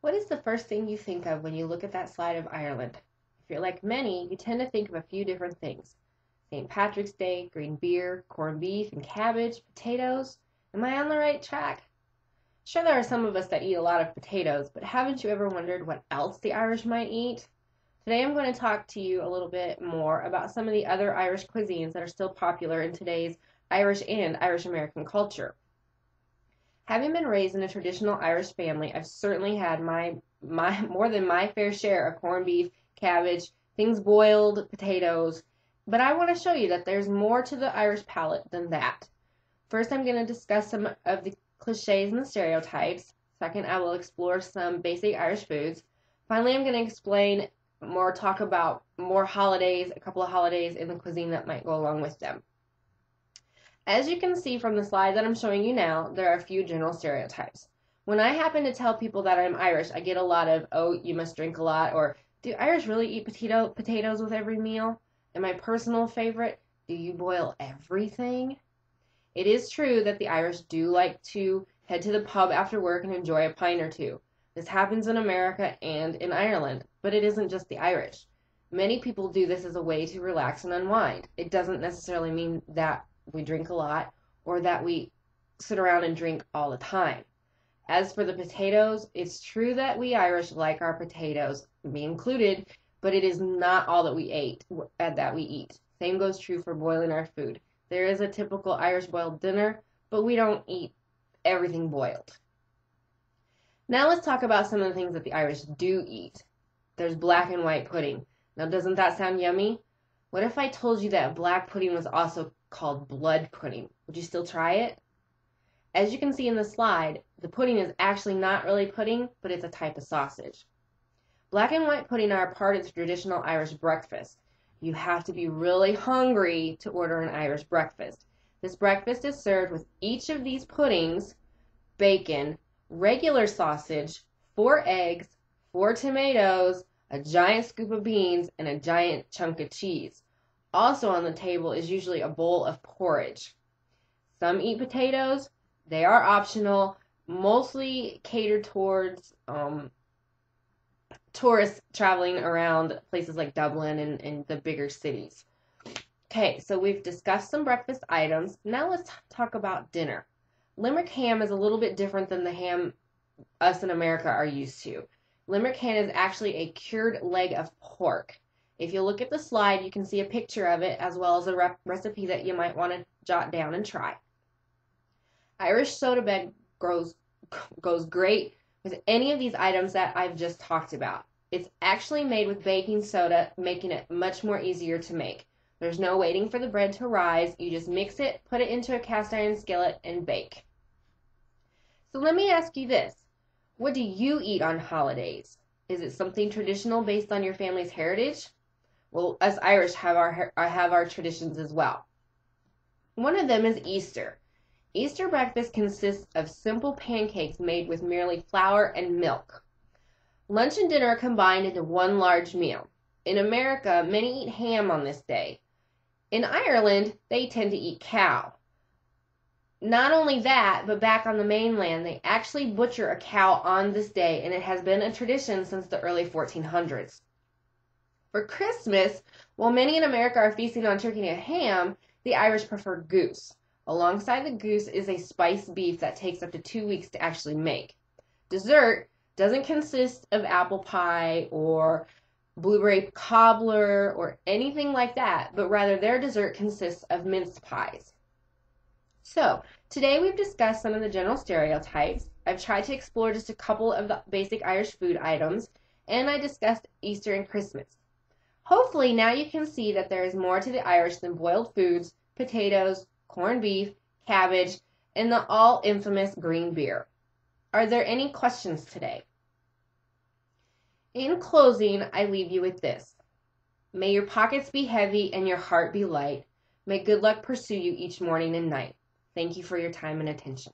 What is the first thing you think of when you look at that slide of Ireland? If you're like many, you tend to think of a few different things. St. Patrick's Day, green beer, corned beef and cabbage, potatoes. Am I on the right track? Sure, there are some of us that eat a lot of potatoes, but haven't you ever wondered what else the Irish might eat? Today I'm going to talk to you a little bit more about some of the other Irish cuisines that are still popular in today's Irish and Irish American culture. Having been raised in a traditional Irish family, I've certainly had my more than my fair share of corned beef, cabbage, things boiled, potatoes, but I want to show you that there's more to the Irish palate than that. First, I'm going to discuss some of the cliches and the stereotypes. Second, I will explore some basic Irish foods. Finally, I'm going to talk about more holidays, a couple of holidays in the cuisine that might go along with them. As you can see from the slide that I'm showing you now, there are a few general stereotypes. When I happen to tell people that I'm Irish, I get a lot of, oh, you must drink a lot, or do Irish really eat potatoes with every meal? And my personal favorite, do you boil everything? It is true that the Irish do like to head to the pub after work and enjoy a pint or two. This happens in America and in Ireland, but it isn't just the Irish. Many people do this as a way to relax and unwind. It doesn't necessarily mean that we drink a lot or that we sit around and drink all the time. As for the potatoes, it's true that we Irish like our potatoes, me included, but it is not all that we eat. Same goes true for boiling our food. There is a typical Irish boiled dinner, but we don't eat everything boiled. Now let's talk about some of the things that the Irish do eat. There's black and white pudding. Now doesn't that sound yummy? What if I told you that black pudding was also called blood pudding? Would you still try it? As you can see in the slide, the pudding is actually not really pudding, but it's a type of sausage. Black and white pudding are a part of the traditional Irish breakfast. You have to be really hungry to order an Irish breakfast. This breakfast is served with each of these puddings, bacon, regular sausage, 4 eggs, 4 tomatoes, a giant scoop of beans, and a giant chunk of cheese. Also on the table is usually a bowl of porridge. Some eat potatoes. They are optional, mostly catered towards tourists traveling around places like Dublin and the bigger cities. Okay, so we've discussed some breakfast items. Now let's talk about dinner. Limerick ham is a little bit different than the ham us in America are used to. Limerick ham is actually a cured leg of pork. If you look at the slide, you can see a picture of it as well as a recipe that you might want to jot down and try. Irish soda bed goes great with any of these items that I've just talked about. It's actually made with baking soda, making it much more easier to make. There's no waiting for the bread to rise. You just mix it, put it into a cast iron skillet, and bake. So let me ask you this. What do you eat on holidays? Is it something traditional based on your family's heritage? Well, us Irish have our traditions as well. One of them is Easter. Easter breakfast consists of simple pancakes made with merely flour and milk. Lunch and dinner are combined into one large meal. In America, many eat ham on this day. In Ireland, they tend to eat cow. Not only that, but back on the mainland, they actually butcher a cow on this day, and it has been a tradition since the early 1400s. For Christmas, while many in America are feasting on turkey and ham, the Irish prefer goose. Alongside the goose is a spiced beef that takes up to 2 weeks to actually make. Dessert doesn't consist of apple pie or blueberry cobbler or anything like that, but rather their dessert consists of mince pies. So, today we've discussed some of the general stereotypes. I've tried to explore just a couple of the basic Irish food items, and I discussed Easter and Christmas. Hopefully now you can see that there is more to the Irish than boiled foods, potatoes, corned beef, cabbage, and the all-infamous green beer. Are there any questions today? In closing, I leave you with this. May your pockets be heavy and your heart be light. May good luck pursue you each morning and night. Thank you for your time and attention.